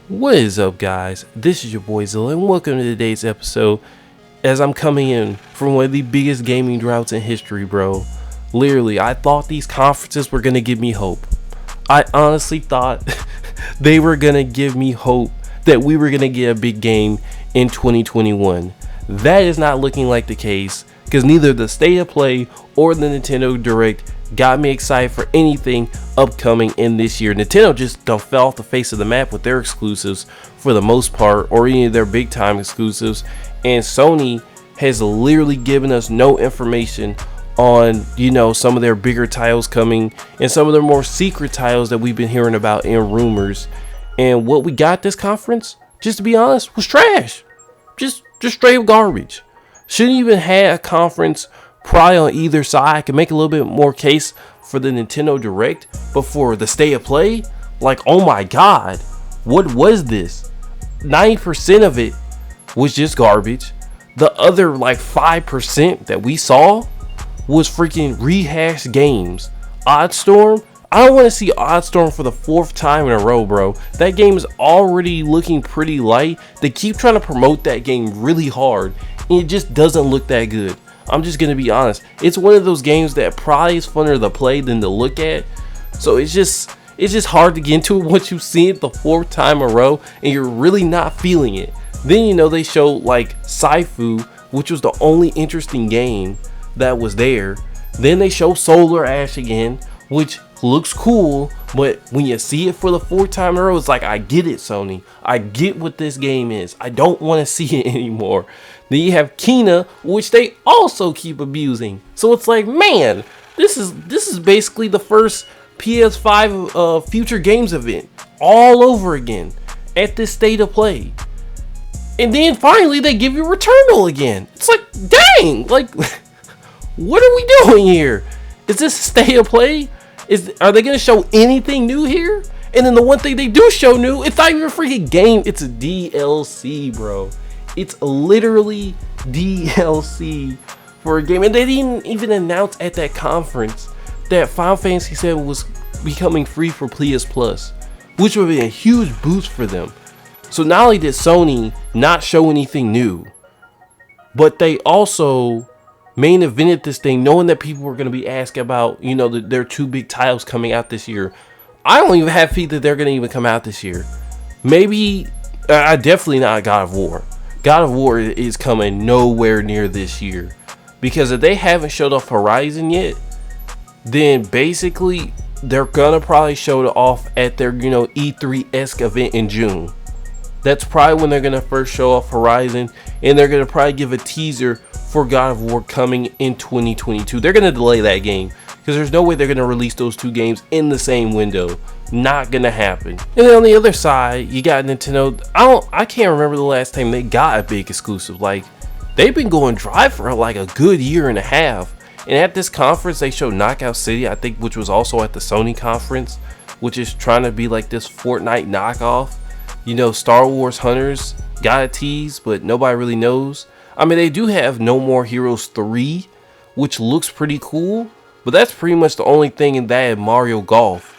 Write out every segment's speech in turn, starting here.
What is up, guys? This is your boy Zilla, and welcome to today's episode. As I'm coming in from one of the biggest gaming droughts in history, bro. Literally, I thought these conferences were gonna give me hope. I honestly thought they were gonna give me hope that we were gonna get a big game in 2021. That is not looking like the case, because neither the State of Play or the Nintendo Direct got me excited for anything upcoming in this year. Nintendo just fell off the face of the map with their exclusives for the most part, or any of their big time exclusives, and Sony has literally given us no information on, some of their bigger titles coming and some of their more secret titles that we've been hearing about in rumors. And what we got this conference, just to be honest, was trash. Just straight garbage. Shouldn't even have a conference probably on either side. I could make a little bit more case for the Nintendo Direct, but for the State of Play, like, oh my god, what was this? 90% of it was just garbage. The other like 5% that we saw was freaking rehashed games. Oddstorm, I don't want to see Oddstorm for the fourth time in a row, bro. That game is already looking pretty light. They keep trying to promote that game really hard, and it just doesn't look that good. I'm just gonna be honest. It's one of those games that probably is funner to play than to look at. So it's just hard to get into it once you see it the fourth time in a row and you're really not feeling it. Then they show like Saifu, which was the only interesting game that was there. Then they show Solar Ash again, which looks cool, but when you see it for the fourth time in a row, it's like, I get it, Sony. I get what this game is. I don't want to see it anymore. Then you have Kina, which they also keep abusing. So it's like, man, this is basically the first PS5 Future Games event all over again at this State of Play. And then finally they give you Returnal again. It's like, dang, like, what are we doing here? Is this a State of Play? Are they gonna show anything new here? And then the one thing they do show new, it's not even a freaking game. It's a DLC, bro. It's literally DLC for a game. And they didn't even announce at that conference that Final Fantasy VII was becoming free for PS Plus, which would be a huge boost for them. So not only did Sony not show anything new, but they also main evented this thing knowing that people were going to be asking about, their two big titles coming out this year. I don't even have faith that they're going to even come out this year. Maybe, definitely not God of War. God of War is coming nowhere near this year. Because if they haven't showed off Horizon yet, then basically they're going to probably show it off at their, E3-esque event in June. That's probably when they're going to first show off Horizon, and they're going to probably give a teaser for God of War coming in 2022. They're going to delay that game because there's no way they're going to release those two games in the same window. Not going to happen. And then on the other side, you got Nintendo. I can't remember the last time they got a big exclusive. Like, they've been going dry for like a good year and a half. And at this conference, they showed Knockout City, I think, which was also at the Sony conference, which is trying to be like this Fortnite knockoff. Star Wars Hunters got a tease, but nobody really knows. I mean, they do have No More Heroes 3, which looks pretty cool, but that's pretty much the only thing in that and Mario Golf.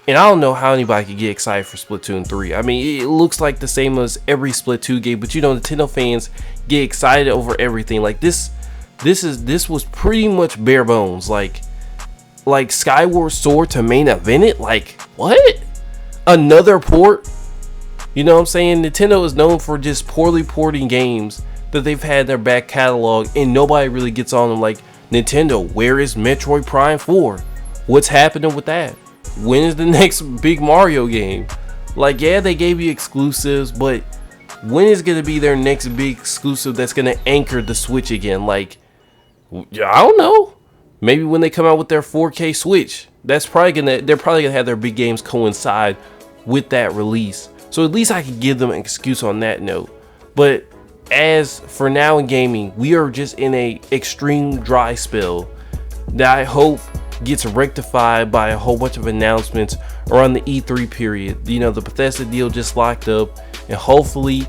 And I don't know how anybody could get excited for Splatoon 3. I mean, it looks like the same as every Splatoon game, but Nintendo fans get excited over everything. Like this was pretty much bare bones. Like Skyward Sword to main event it? Like, what? Another port? You know what I'm saying? Nintendo is known for just poorly porting games that they've had in their back catalog, and nobody really gets on them. Like, Nintendo, where is Metroid Prime 4? What's happening with that? When is the next big Mario game? Like, yeah, they gave you exclusives, but when is going to be their next big exclusive that's going to anchor the Switch again? Like, I don't know. Maybe when they come out with their 4K Switch. They're probably gonna have their big games coincide with that release. So at least I could give them an excuse on that note. But as for now in gaming, we are just in a extreme dry spell that I hope gets rectified by a whole bunch of announcements around the E3 period. The Bethesda deal just locked up, and hopefully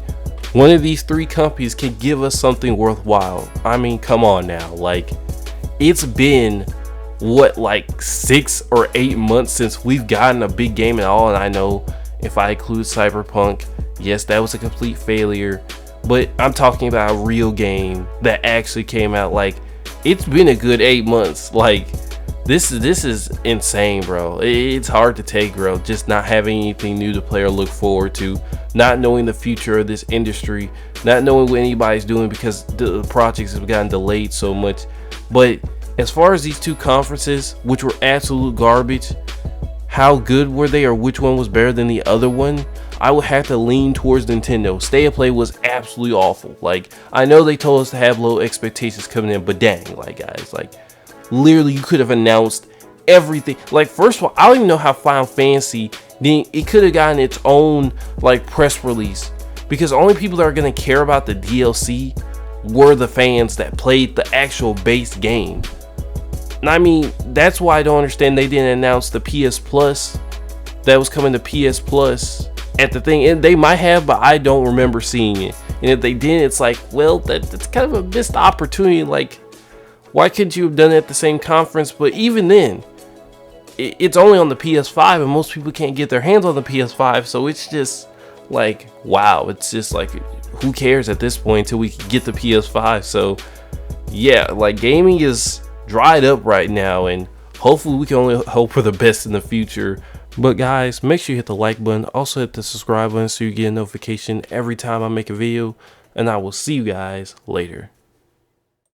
one of these three companies can give us something worthwhile. I mean, come on now. Like, it's been what, like 6 or 8 months since we've gotten a big game, and all I know If I include Cyberpunk, yes, that was a complete failure. But I'm talking about a real game that actually came out. Like, it's been a good 8 months. Like, this is insane, bro. It's hard to take, bro. Just not having anything new to play or look forward to, not knowing the future of this industry, not knowing what anybody's doing because the projects have gotten delayed so much. But as far as these two conferences, which were absolute garbage, how good were they, or which one was better than the other one? I would have to lean towards Nintendo. State of Play was absolutely awful. Like, I know they told us to have low expectations coming in, but dang, like, guys, like, literally you could have announced everything. Like, first of all, I don't even know how Final Fantasy didn't, it could have gotten its own like press release, because the only people that are going to care about the DLC were the fans that played the actual base game. And I mean, that's why I don't understand they didn't announce the PS Plus that was coming to PS Plus at the thing. And they might have, but I don't remember seeing it. And if they didn't, it's like, well, that's kind of a missed opportunity. Like, why couldn't you have done it at the same conference? But even then, it's only on the PS5, and most people can't get their hands on the PS5. So it's just like, wow, it's just like, who cares at this point until we can get the PS5? So yeah, like, gaming is dried up right now, and hopefully we can only hope for the best in the future. But guys, make sure you hit the like button, also hit the subscribe button so you get a notification every time I make a video, and I will see you guys later.